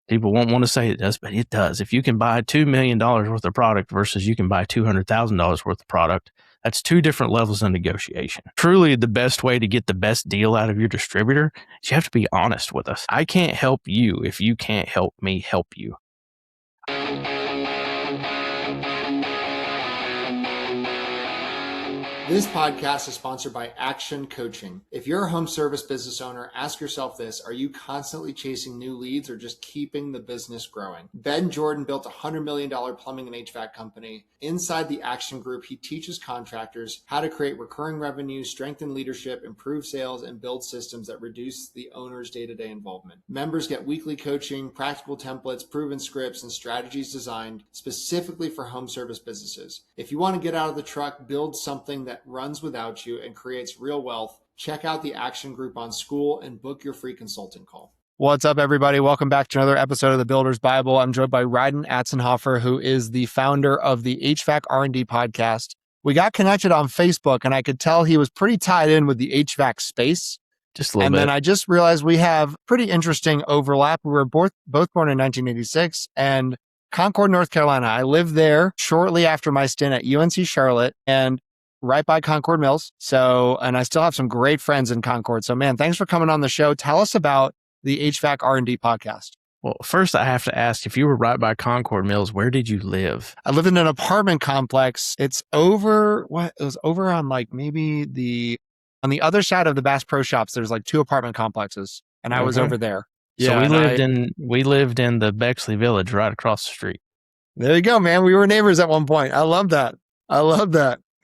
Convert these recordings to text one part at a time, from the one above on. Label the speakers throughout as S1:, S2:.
S1: People won't want to say it does, but it does. If you can buy $2 million worth of product versus you can buy $200,000 worth of product, that's two different levels of negotiation. Truly, the best way to get the best deal out of your distributor is you have to be honest with us. I can't help you if you can't help me help you.
S2: This podcast is sponsored by Action Coaching. If you're a home service business owner, ask yourself this: are you constantly chasing new leads or just keeping the business growing? Ben Jordan built a $100 million plumbing and HVAC company. Inside the Action Group, he teaches contractors how to create recurring revenue, strengthen leadership, improve sales, and build systems that reduce the owner's day-to-day involvement. Members get weekly coaching, practical templates, proven scripts, and strategies designed specifically for home service businesses. If you want to get out of the truck, build something that runs without you and creates real wealth, check out the Action Group on School and book your free consulting call.
S3: What's up, everybody? Welcome back to another episode of the Builder's Bible. I'm joined by Rhydon Atzenhoffer, who is the founder of the HVAC R&D podcast. We got connected on Facebook, and I could tell he was pretty tied in with the HVAC space.
S1: Just a little bit.
S3: And then I just realized we have pretty interesting overlap. We were both born in 1986, and Concord, North Carolina. I lived there shortly after my stint at UNC Charlotte, and right by Concord Mills. And I still have some great friends in Concord. So man, thanks for coming on the show. Tell us about the HVAC R&D podcast.
S1: Well, first I have to ask, if you were right by Concord Mills, where did you live?
S3: I lived in an apartment complex. It was over on like maybe on the other side of the Bass Pro Shops. There's like two apartment complexes, and I was over there.
S1: So we lived in the Bexley Village right across the street.
S3: There you go, man. We were neighbors at one point. I love that.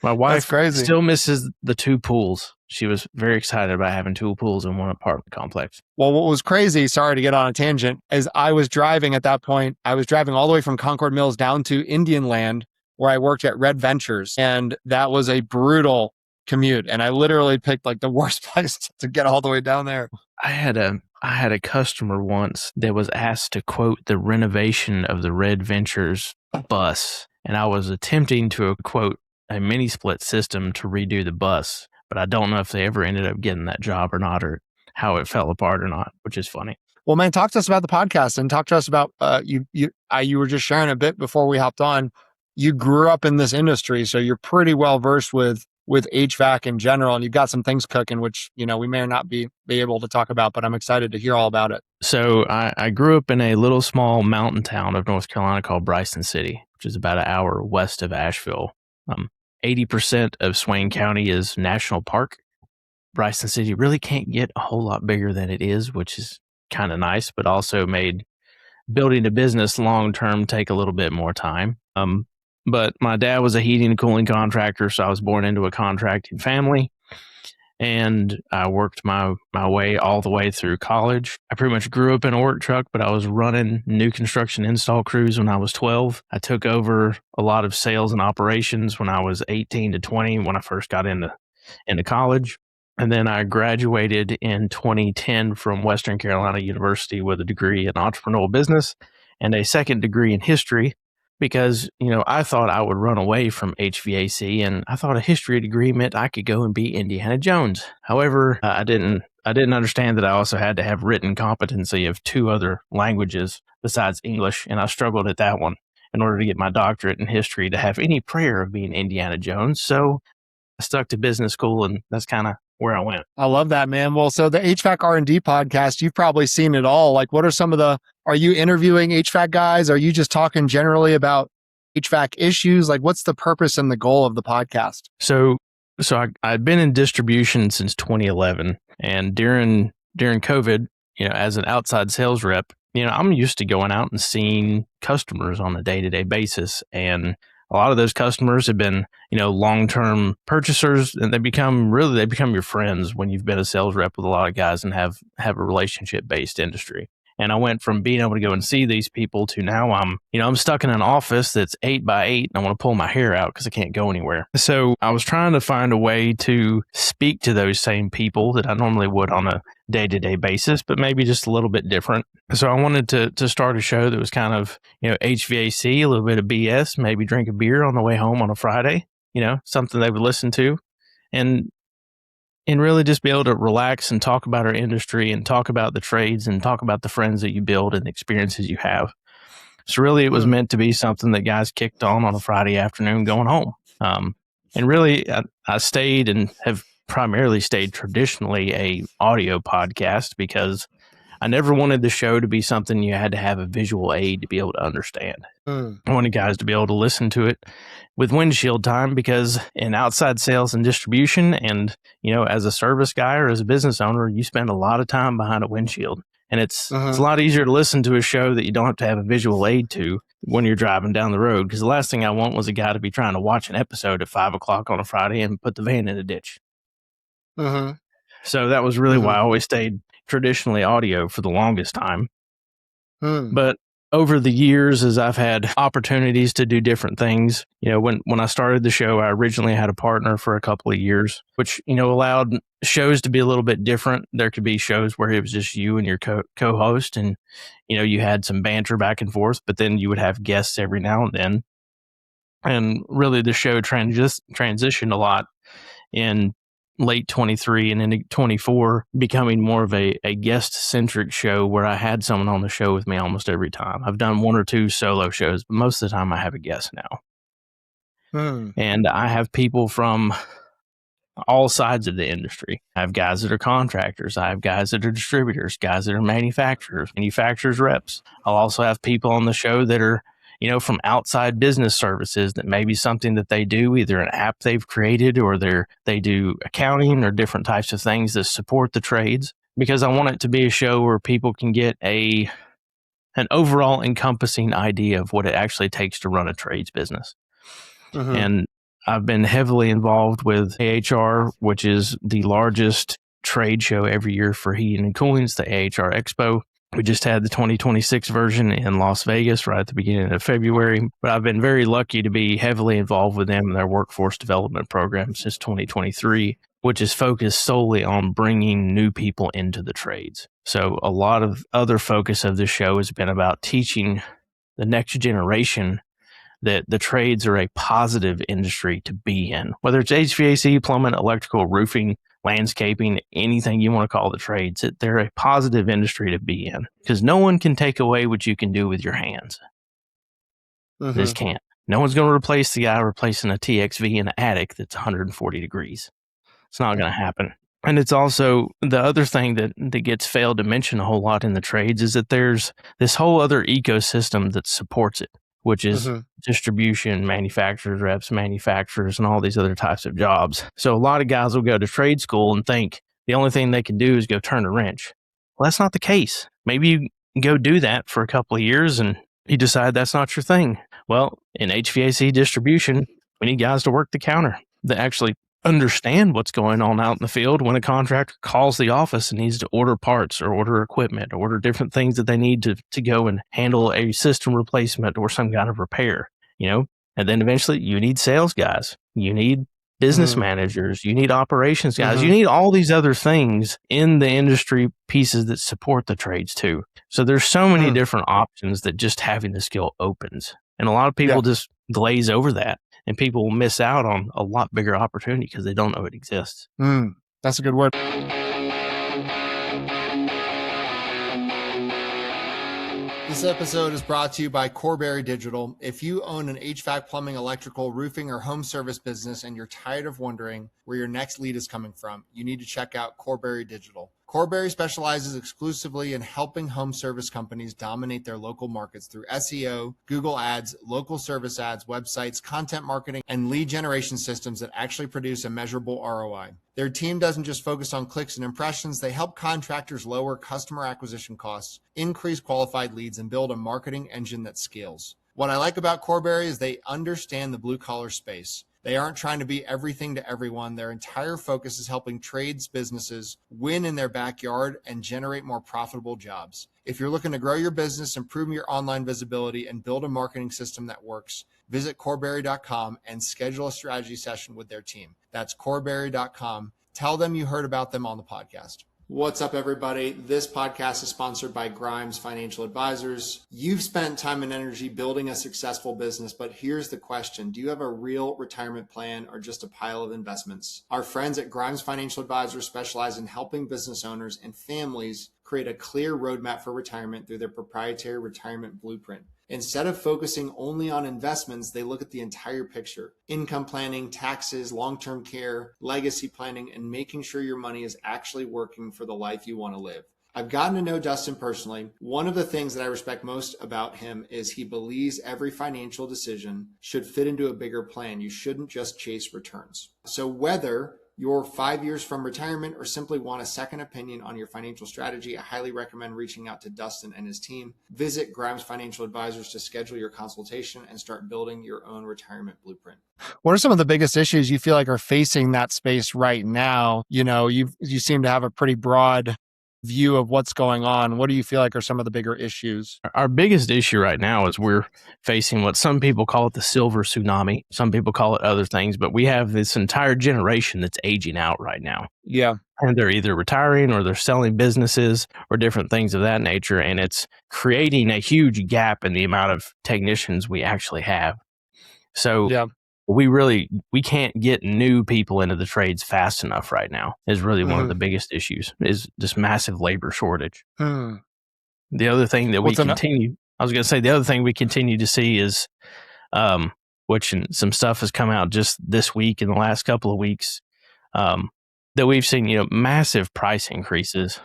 S1: My wife
S3: crazy.
S1: Still misses the two pools. She was very excited about having two pools in one apartment complex.
S3: Well, what was crazy, sorry to get on a tangent, is I was driving at that point. I was driving all the way from Concord Mills down to Indian Land, where I worked at Red Ventures. And that was a brutal commute. And I literally picked like the worst place to get all the way down there.
S1: I had a customer once that was asked to quote the renovation of the Red Ventures bus. And I was attempting to quote a mini split system to redo the bus, but I don't know if they ever ended up getting that job or not, or how it fell apart or not, which is funny.
S3: Well, man, talk to us about the podcast and talk to us about you were just sharing a bit before we hopped on. You grew up in this industry, so you're pretty well versed with HVAC in general, and you've got some things cooking, which we may or not be able to talk about, but I'm excited to hear all about it.
S1: So I grew up in a little small mountain town of North Carolina called Bryson City, which is about an hour west of Asheville. 80% of Swain County is national park. Bryson City really can't get a whole lot bigger than it is, which is kind of nice, but also made building a business long-term take a little bit more time. But my dad was a heating and cooling contractor, so I was born into a contracting family, and I worked my way all the way through college. I pretty much grew up in a work truck, but I was running new construction install crews when I was 12. I took over a lot of sales and operations when I was 18 to 20 when I first got into college. And then I graduated in 2010 from Western Carolina University with a degree in entrepreneurial business and a second degree in history, because, I thought I would run away from HVAC, and I thought a history degree meant I could go and be Indiana Jones. However, I didn't understand that I also had to have written competency of two other languages besides English, and I struggled at that one in order to get my doctorate in history to have any prayer of being Indiana Jones. So I stuck to business school, and that's kind of where I went.
S3: I love that, man. Well, so the HVAC R&D podcast, you've probably seen it all. Like, what are are you interviewing HVAC guys? Are you just talking generally about HVAC issues? Like, what's the purpose and the goal of the podcast?
S1: So I've been in distribution since 2011, and during COVID, as an outside sales rep, I'm used to going out and seeing customers on a day-to-day basis, and a lot of those customers have been, long-term purchasers, and they become your friends when you've been a sales rep with a lot of guys and have a relationship-based industry. And I went from being able to go and see these people to now I'm stuck in an office that's 8 by 8 and I want to pull my hair out because I can't go anywhere. So I was trying to find a way to speak to those same people that I normally would on a day-to-day basis, but maybe just a little bit different. So I wanted to start a show that was kind of, HVAC, a little bit of BS, maybe drink a beer on the way home on a Friday, something they would listen to. And and really just be able to relax and talk about our industry and talk about the trades and talk about the friends that you build and the experiences you have. So really, it was meant to be something that guys kicked on a Friday afternoon going home. And really, I stayed and have primarily stayed traditionally a audio podcast because I never wanted the show to be something you had to have a visual aid to be able to understand. I wanted guys to be able to listen to it with windshield time because in outside sales and distribution and, as a service guy or as a business owner, you spend a lot of time behind a windshield. And it's a lot easier to listen to a show that you don't have to have a visual aid to when you're driving down the road. Because the last thing I want was a guy to be trying to watch an episode at 5 o'clock on a Friday and put the van in a ditch. So that was really why I always stayed traditionally audio for the longest time. But over the years, as I've had opportunities to do different things, when I started the show, I originally had a partner for a couple of years, which, allowed shows to be a little bit different. There could be shows where it was just you and your co-host and, you had some banter back and forth, but then you would have guests every now and then. And really the show transitioned a lot in late 23 and into 24, becoming more of a guest-centric show where I had someone on the show with me almost every time. I've done one or two solo shows, but most of the time I have a guest now. And I have people from all sides of the industry. I have guys that are contractors. I have guys that are distributors, guys that are manufacturers reps. I'll also have people on the show that are from outside business services that may be something that they do, either an app they've created or they do accounting or different types of things that support the trades, because I want it to be a show where people can get an overall encompassing idea of what it actually takes to run a trades business. And I've been heavily involved with AHR, which is the largest trade show every year for heating and cooling. It's the AHR Expo. We just had the 2026 version in Las Vegas right at the beginning of February, but I've been very lucky to be heavily involved with them in their workforce development program since 2023, which is focused solely on bringing new people into the trades. So a lot of other focus of the show has been about teaching the next generation that the trades are a positive industry to be in, whether it's HVAC, plumbing, electrical, roofing, landscaping, anything you want to call the trades. They're a positive industry to be in because no one can take away what you can do with your hands. They just can't. No one's going to replace the guy replacing a TXV in an attic that's 140 degrees. It's not going to happen. And it's also the other thing that gets failed to mention a whole lot in the trades is that there's this whole other ecosystem that supports it, which is distribution, manufacturers, reps, manufacturers, and all these other types of jobs. So a lot of guys will go to trade school and think the only thing they can do is go turn a wrench. Well, that's not the case. Maybe you go do that for a couple of years and you decide that's not your thing. Well, in HVAC distribution, we need guys to work the counter that actually understand what's going on out in the field when a contractor calls the office and needs to order parts or order equipment, or order different things that they need to go and handle a system replacement or some kind of repair, and then eventually you need sales guys, you need business managers, you need operations guys, you need all these other things in the industry pieces that support the trades too. So there's so many different options that just having the skill opens. And a lot of people just glaze over that. And people will miss out on a lot bigger opportunity because they don't know it exists.
S3: That's a good word.
S2: This episode is brought to you by Corberry Digital. If you own an HVAC, plumbing, electrical, roofing, or home service business and you're tired of wondering where your next lead is coming from, you need to check out Corberry Digital. Corberry specializes exclusively in helping home service companies dominate their local markets through SEO, Google Ads, local service ads, websites, content marketing, and lead generation systems that actually produce a measurable ROI. Their team doesn't just focus on clicks and impressions. They help contractors lower customer acquisition costs, increase qualified leads, and build a marketing engine that scales. What I like about Corberry is they understand the blue-collar space. They aren't trying to be everything to everyone. Their entire focus is helping trades businesses win in their backyard and generate more profitable jobs. If you're looking to grow your business, improve your online visibility, and build a marketing system that works, visit Corberry.com and schedule a strategy session with their team. That's Corberry.com. Tell them you heard about them on the podcast. What's up, everybody? This podcast is sponsored by Grimes Financial Advisors. You've spent time and energy building a successful business, but here's the question. Do you have a real retirement plan or just a pile of investments? Our friends at Grimes Financial Advisors specialize in helping business owners and families create a clear roadmap for retirement through their proprietary retirement blueprint. Instead of focusing only on investments, they look at the entire picture: income planning, taxes, long-term care, legacy planning, and making sure your money is actually working for the life you want to live. I've gotten to know Dustin personally. One of the things that I respect most about him is he believes every financial decision should fit into a bigger plan. You shouldn't just chase returns. So whether you're 5 years from retirement or simply want a second opinion on your financial strategy, I highly recommend reaching out to Dustin and his team. Visit Grimes Financial Advisors to schedule your consultation and start building your own retirement blueprint.
S3: What are some of the biggest issues you feel like are facing that space right now? You seem to have a pretty broad view of what's going on. What do you feel like are some of the bigger issues?
S1: Our biggest issue right now is we're facing what some people call it the silver tsunami. Some people call it other things, but we have this entire generation that's aging out right now.
S3: Yeah.
S1: And they're either retiring or they're selling businesses or different things of that nature. And it's creating a huge gap in the amount of technicians we actually have. So
S3: yeah.
S1: We can't get new people into the trades fast enough right now is really one of the biggest issues is this massive labor shortage. The other thing that the other thing we continue to see is, which some stuff has come out just this week in the last couple of weeks, that we've seen, massive price increases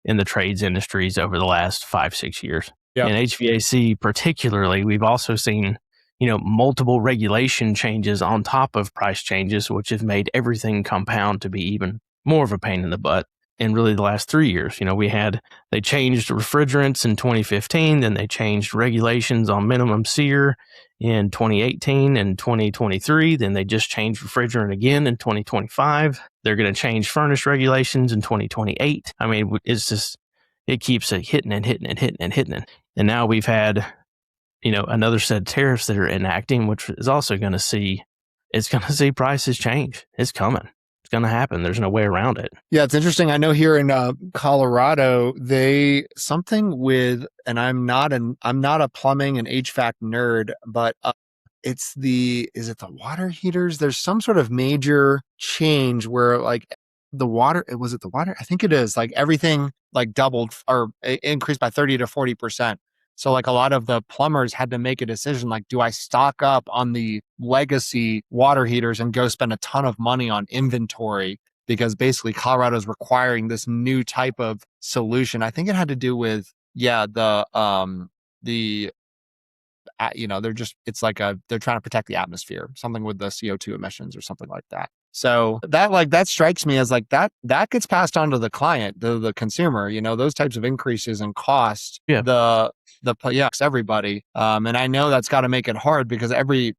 S1: in the trades industries over the last 5-6 years.
S3: Yeah.
S1: In HVAC particularly, we've also seen multiple regulation changes on top of price changes, which have made everything compound to be even more of a pain in the butt. In really the last 3 years, they changed refrigerants in 2015, then they changed regulations on minimum SEER in 2018 and 2023. Then they just changed refrigerant again in 2025. They're going to change furnace regulations in 2028. I mean, it keeps hitting and hitting and hitting and hitting. And now we've had another set of tariffs that are enacting, which is also going to see prices change. It's coming. It's going to happen. There's no way around it.
S3: Yeah, it's interesting. I know here in Colorado, and I'm not a plumbing and HVAC nerd, but is it the water heaters? There's some sort of major change where the water, was it the water? I think it is. Everything doubled or increased by 30 to 40%. So a lot of the plumbers had to make a decision, do I stock up on the legacy water heaters and go spend a ton of money on inventory? Because basically Colorado is requiring this new type of solution. I think it had to do with, they're trying to protect the atmosphere, something with the CO2 emissions or something like that. So that strikes me as that gets passed on to the client, the consumer, those types of increases in cost. Yeah. Everybody. And I know that's got to make it hard because every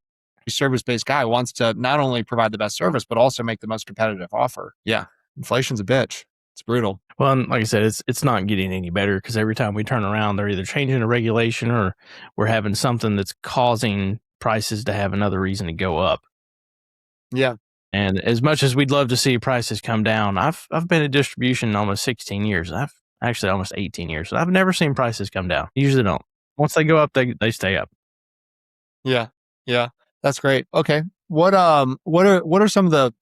S3: service-based guy wants to not only provide the best service, but also make the most competitive offer. Yeah. Inflation's a bitch. It's brutal.
S1: Well, and like I said, it's not getting any better because every time we turn around, they're either changing a regulation or we're having something that's causing prices to have another reason to go up.
S3: Yeah.
S1: And as much as we'd love to see prices come down, I've been in distribution almost 16 years. Actually almost 18 years. So I've never seen prices come down. Usually don't. Once they go up, they stay up.
S3: Yeah. Yeah. That's great. Okay. What are some of the,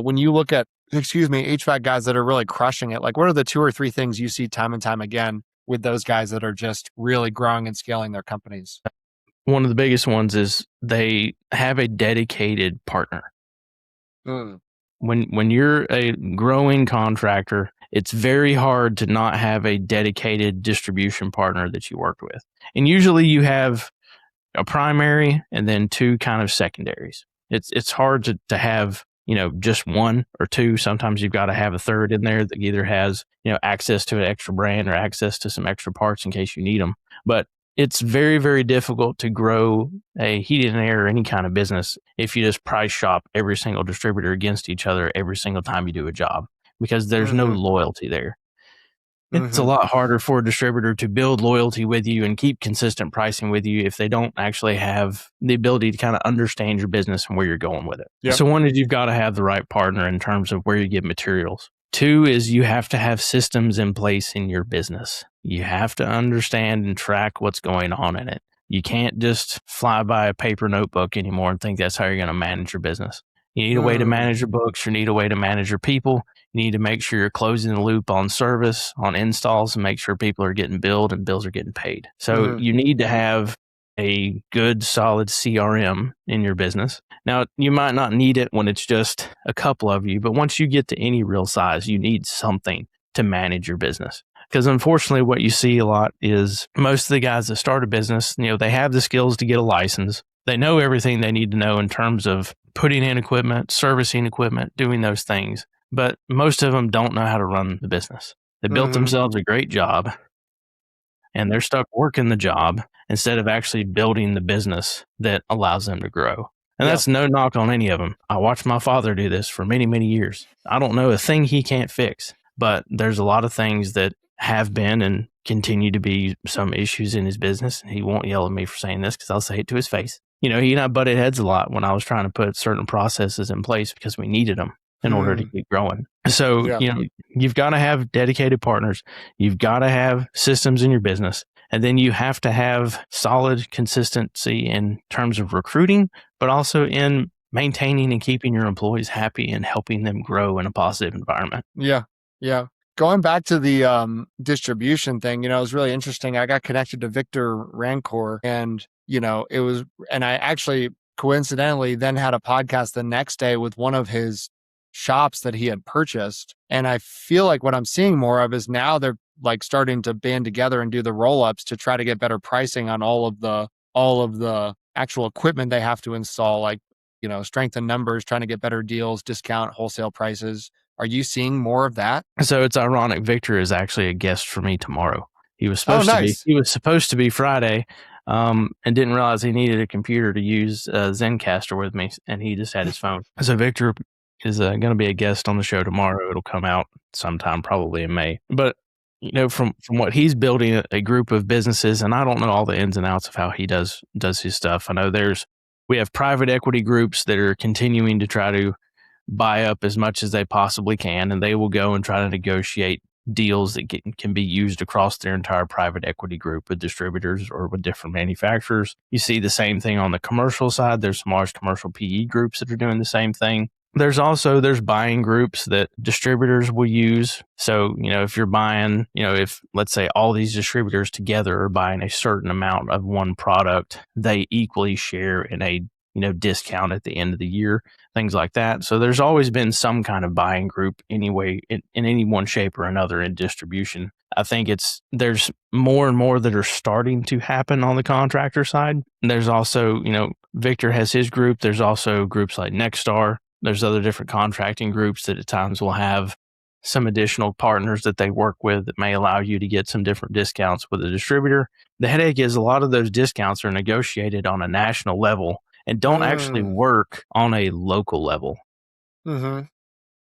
S3: when you look at, HVAC guys that are really crushing it, what are the 2 or 3 things you see time and time again with those guys that are just really growing and scaling their companies?
S1: One of the biggest ones is they have a dedicated partner. When you're a growing contractor, it's very hard to not have a dedicated distribution partner that you work with. And usually you have a primary and then 2 kind of secondaries. It's hard to have, just 1 or 2. Sometimes you've got to have a third in there that either has, access to an extra brand or access to some extra parts in case you need them. But it's very, very difficult to grow a heating and air or any kind of business if you just price shop every single distributor against each other every single time you do a job, because there's no loyalty there. It's a lot harder for a distributor to build loyalty with you and keep consistent pricing with you if they don't actually have the ability to kind of understand your business and where you're going with it. Yep. So one is you've got to have the right partner in terms of where you get materials. 2 is you have to have systems in place in your business. You have to understand and track what's going on in it. You can't just fly by a paper notebook anymore and think that's how you're going to manage your business. You need a way to manage your books. You need a way to manage your people. You need to make sure you're closing the loop on service, on installs, and make sure people are getting billed and bills are getting paid. So you need to have a good, solid CRM in your business. Now, you might not need it when it's just a couple of you, but once you get to any real size, you need something to manage your business. Because unfortunately, what you see a lot is most of the guys that start a business, they have the skills to get a license. They know everything they need to know in terms of putting in equipment, servicing equipment, doing those things. But most of them don't know how to run the business. They built themselves a great job and they're stuck working the job instead of actually building the business that allows them to grow. And that's no knock on any of them. I watched my father do this for many, many years. I don't know a thing he can't fix, but there's a lot of things that have been and continue to be some issues in his business. He won't yell at me for saying this because I'll say it to his face. He and I butted heads a lot when I was trying to put certain processes in place because we needed them in order to keep growing. So, you've got to have dedicated partners. You've got to have systems in your business. And then you have to have solid consistency in terms of recruiting, but also in maintaining and keeping your employees happy and helping them grow in a positive environment.
S3: Yeah. Going back to the distribution thing, it was really interesting. I got connected to Victor Rancor and, and I actually coincidentally then had a podcast the next day with one of his shops that he had purchased. And I feel like what I'm seeing more of is now they're like starting to band together and do the roll-ups to try to get better pricing on all of the actual equipment they have to install, like, strengthen numbers, trying to get better deals, discount wholesale prices. Are you seeing more of that?
S1: So it's ironic. Victor is actually a guest for me tomorrow. He was supposed to be Friday, and didn't realize he needed a computer to use Zencaster with me, and he just had his phone. So Victor is going to be a guest on the show tomorrow. It'll come out sometime probably in May. But from what he's building a group of businesses, and I don't know all the ins and outs of how he does his stuff. I know we have private equity groups that are continuing to try to buy up as much as they possibly can, and they will go and try to negotiate deals that can be used across their entire private equity group with distributors or with different manufacturers. You see the same thing on the commercial side. There's some large commercial PE groups that are doing the same thing. There's buying groups that distributors will use. So, if you're buying, if let's say all these distributors together are buying a certain amount of one product, they equally share in a, discount at the end of the year, things like that. So there's always been some kind of buying group anyway, in any one shape or another in distribution. I think there's more and more that are starting to happen on the contractor side. There's also, Victor has his group. There's also groups like Nexstar. There's other different contracting groups that at times will have some additional partners that they work with that may allow you to get some different discounts with a distributor. The headache is a lot of those discounts are negotiated on a national level and don't actually work on a local level.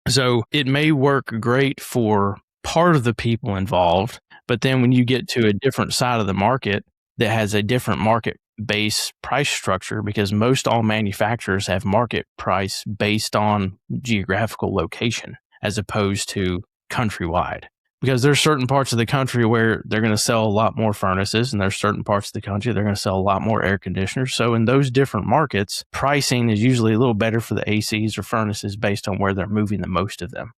S1: So it may work great for part of the people involved, but then when you get to a different side of the market that has a different market base price structure, because most all manufacturers have market price based on geographical location as opposed to countrywide. Because there's certain parts of the country where they're going to sell a lot more furnaces, and there's certain parts of the country they're going to sell a lot more air conditioners. So in those different markets, pricing is usually a little better for the ACs or furnaces based on where they're moving the most of them.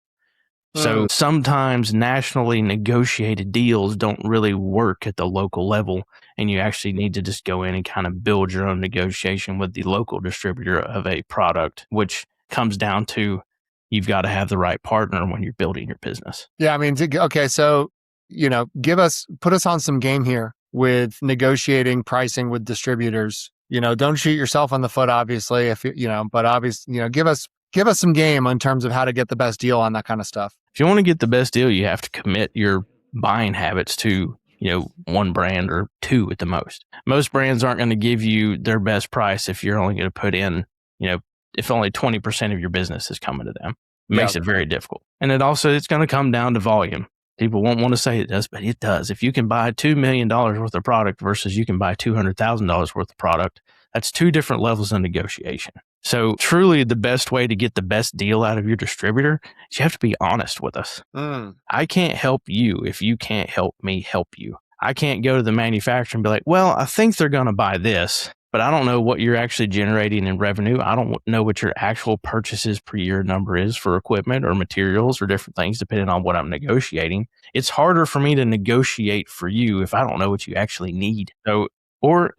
S1: So sometimes nationally negotiated deals don't really work at the local level, and you actually need to just go in and kind of build your own negotiation with the local distributor of a product, which comes down to you've got to have the right partner when you're building your business.
S3: Yeah, I mean, okay, so, put us on some game here with negotiating pricing with distributors. Don't shoot yourself on the foot, obviously, but obviously, give us some game in terms of how to get the best deal on that kind of stuff.
S1: If you want to get the best deal, you have to commit your buying habits to, one brand or two at the most. Most brands aren't going to give you their best price if you're only going to put in, if only 20% of your business is coming to them. It makes it very difficult. And it's going to come down to volume. People won't want to say it does, but it does. If you can buy $2 million worth of product versus you can buy $200,000 worth of product, that's two different levels of negotiation. So truly the best way to get the best deal out of your distributor is you have to be honest with us. I can't help you if you can't help me help you. I can't go to the manufacturer and be like, well, I think they're going to buy this, but I don't know what you're actually generating in revenue. I don't know what your actual purchases per year number is for equipment or materials or different things, depending on what I'm negotiating. It's harder for me to negotiate for you if I don't know what you actually need. So, or,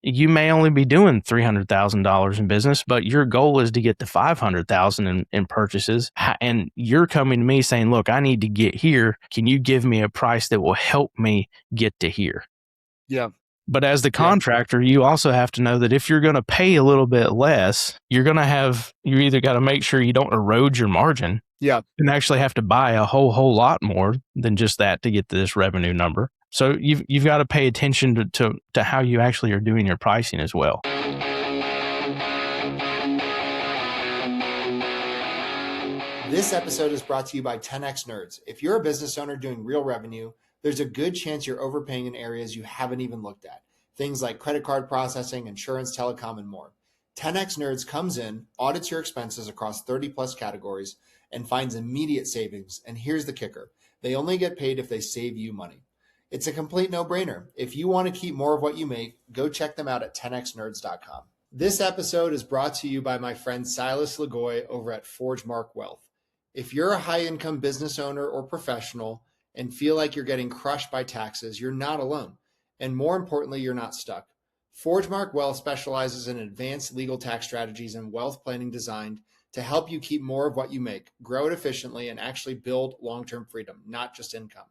S1: you may only be doing $300,000 in business, but your goal is to get to $500,000 in purchases. And you're coming to me saying, look, I need to get here. Can you give me a price that will help me get to here?
S3: Yeah.
S1: But as the contractor, you also have to know that if you're going to pay a little bit less, you either got to make sure you don't erode your margin.
S3: Yeah.
S1: And actually have to buy a whole lot more than just that to get to this revenue number. So you've got to pay attention to how you actually are doing your pricing as well.
S2: This episode is brought to you by 10X Nerds. If you're a business owner doing real revenue, there's a good chance you're overpaying in areas you haven't even looked at. Things like credit card processing, insurance, telecom, and more. 10X Nerds comes in, audits your expenses across 30 plus categories, and finds immediate savings. And here's the kicker. They only get paid if they save you money. It's a complete no-brainer. If you want to keep more of what you make, go check them out at 10xnerds.com. This episode is brought to you by my friend Silas Lagoy over at ForgeMark Wealth. If you're a high-income business owner or professional and feel like you're getting crushed by taxes, you're not alone. And more importantly, you're not stuck. ForgeMark Wealth specializes in advanced legal tax strategies and wealth planning designed to help you keep more of what you make, grow it efficiently, and actually build long-term freedom, not just income.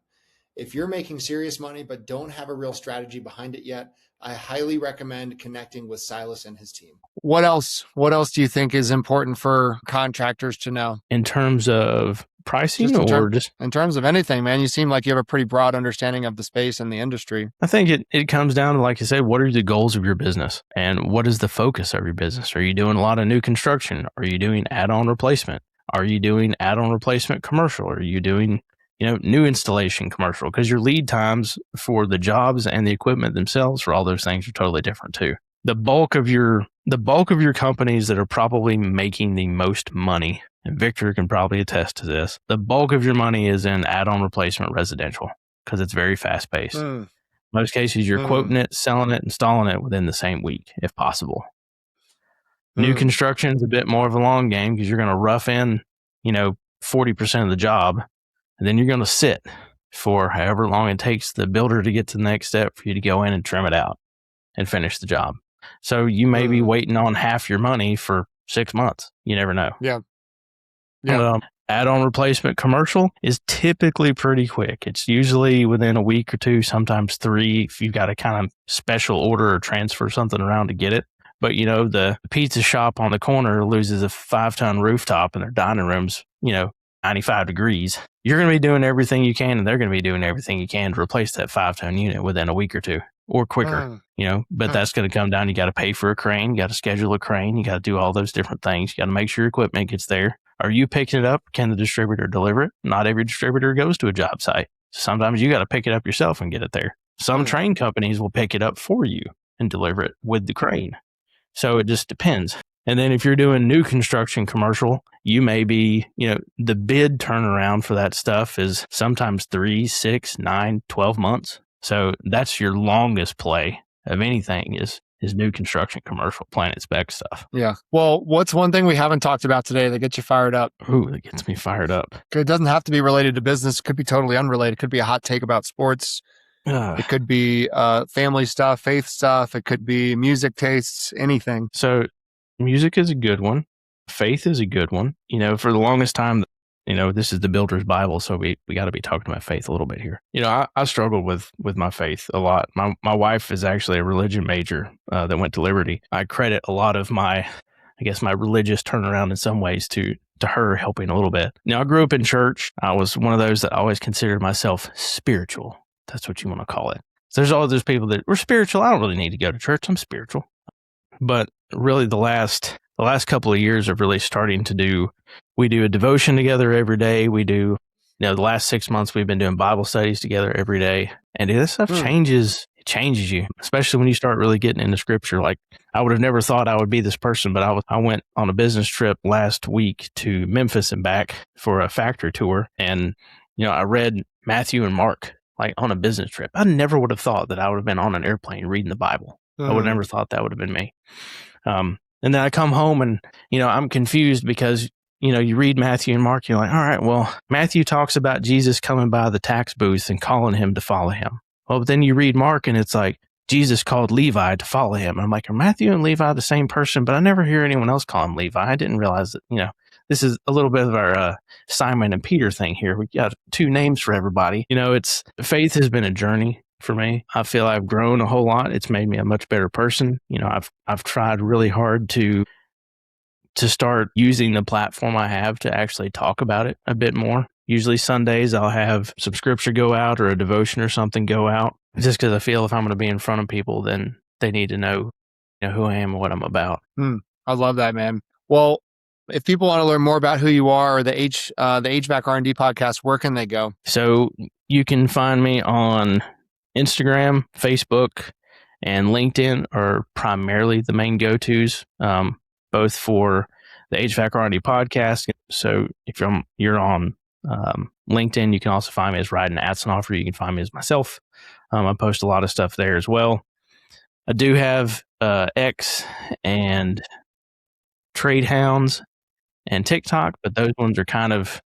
S2: If you're making serious money but don't have a real strategy behind it yet, I highly recommend connecting with Silas and his team.
S3: What else do you think is important for contractors to know?
S1: In terms of pricing
S3: in terms of anything, man? You seem like you have a pretty broad understanding of the space and the industry.
S1: I think it comes down to, like I said, what are the goals of your business and what is the focus of your business? Are you doing a lot of new construction? Are you doing add-on replacement? Are you doing add-on replacement commercial? Are you doing new installation commercial? Because your lead times for the jobs and the equipment themselves for all those things are totally different too. The bulk of your companies that are probably making the most money, and Victor can probably attest to this, the bulk of your money is in add-on replacement residential because it's very fast-paced. Most cases, you're quoting it, selling it, installing it within the same week, if possible. New construction is a bit more of a long game because you're going to rough in, 40% of the job. And then you're going to sit for however long it takes the builder to get to the next step for you to go in and trim it out and finish the job. So you may be waiting on half your money for 6 months. You never know.
S3: Yeah.
S1: Add-on replacement commercial is typically pretty quick. It's usually within a week or two, sometimes 3, if you've got to kind of special order or transfer something around to get it. But, the pizza shop on the corner loses a 5-ton rooftop in their dining rooms, 95 degrees. You're going to be doing everything you can, and they're going to be doing everything you can to replace that 5-ton unit within a week or two or quicker, but that's going to come down. You got to pay for a crane. You got to schedule a crane. You got to do all those different things. You got to make sure your equipment gets there. Are you picking it up? Can the distributor deliver it? Not every distributor goes to a job site. Sometimes you got to pick it up yourself and get it there. Some train companies will pick it up for you and deliver it with the crane. So it just depends. And then if you're doing new construction commercial, you may be, the bid turnaround for that stuff is sometimes 3, 6, 9, 12 months. So that's your longest play of anything is new construction commercial plant spec stuff.
S3: Yeah. Well, what's one thing we haven't talked about today that gets you fired up?
S1: Ooh, that gets me fired up.
S3: It doesn't have to be related to business. It could be totally unrelated. It could be a hot take about sports. It could be family stuff, faith stuff. It could be music tastes, anything.
S1: So music is a good one. Faith is a good one. For the longest time, this is the Builder's Bible, so we got to be talking about faith a little bit here. I struggled with my faith a lot. My wife is actually a religion major that went to Liberty. I credit a lot of my religious turnaround in some ways to her helping a little bit. I grew up in church. I was one of those that always considered myself spiritual. That's what you want to call it. So there's all those people that were spiritual. I don't really need to go to church. I'm spiritual. But really the last couple of years of really starting to we do a devotion together every day. We do, the last 6 months we've been doing Bible studies together every day. And this stuff changes changes you, especially when you start really getting into scripture. Like, I would have never thought I would be this person, but I went on a business trip last week to Memphis and back for a factory tour. And, I read Matthew and Mark, like, on a business trip. I never would have thought that I would have been on an airplane reading the Bible. I would have never thought that would have been me. And then I come home and, I'm confused because, you read Matthew and Mark, you're like, all right, well, Matthew talks about Jesus coming by the tax booth and calling him to follow him. Well, but then you read Mark and it's like, Jesus called Levi to follow him. And I'm like, are Matthew and Levi the same person? But I never hear anyone else call him Levi. I didn't realize that, this is a little bit of our Simon and Peter thing here. We got two names for everybody. Faith has been a journey for me. I feel I've grown a whole lot. It's made me a much better person. I've tried really hard to start using the platform I have to actually talk about it a bit more. Usually Sundays I'll have some scripture go out or a devotion or something go out, just because I feel if I'm going to be in front of people, then they need to know, who I am and what I'm about.
S3: I love that, man. Well, if people want to learn more about who you are or the HVAC R&D podcast, where can they go?
S1: So you can find me on Instagram, Facebook, and LinkedIn are primarily the main go-tos, both for the HVAC R&D podcast. So if you're on LinkedIn, you can also find me as Rhydon Atzenhoffer. You can find me as myself. I post a lot of stuff there as well. I do have X and Trade Hounds and TikTok, but those ones are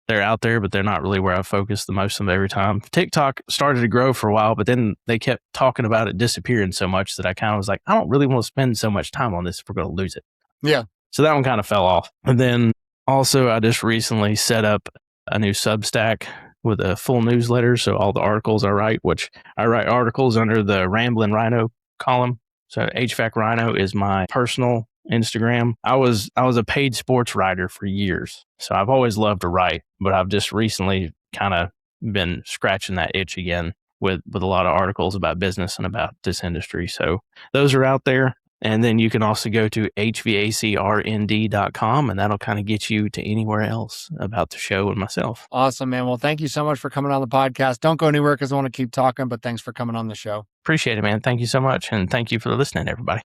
S1: they're out there, but they're not really where I focus the most of them every time. TikTok started to grow for a while, but then they kept talking about it disappearing so much that I kind of was like, I don't really want to spend so much time on this if we're going to lose it.
S3: Yeah.
S1: So that one kind of fell off. And then also I just recently set up a new Substack with a full newsletter. So all the articles I write, which I write articles under the Ramblin' Rhino column. So HVAC Rhino is my personal Instagram. I was a paid sports writer for years. So I've always loved to write, but I've just recently kind of been scratching that itch again with a lot of articles about business and about this industry. So those are out there. And then you can also go to HVACRND.com, and that'll kind of get you to anywhere else about the show and myself.
S3: Awesome, man. Well, thank you so much for coming on the podcast. Don't go anywhere because I want to keep talking, but thanks for coming on the show.
S1: Appreciate it, man. Thank you so much. And thank you for listening, everybody.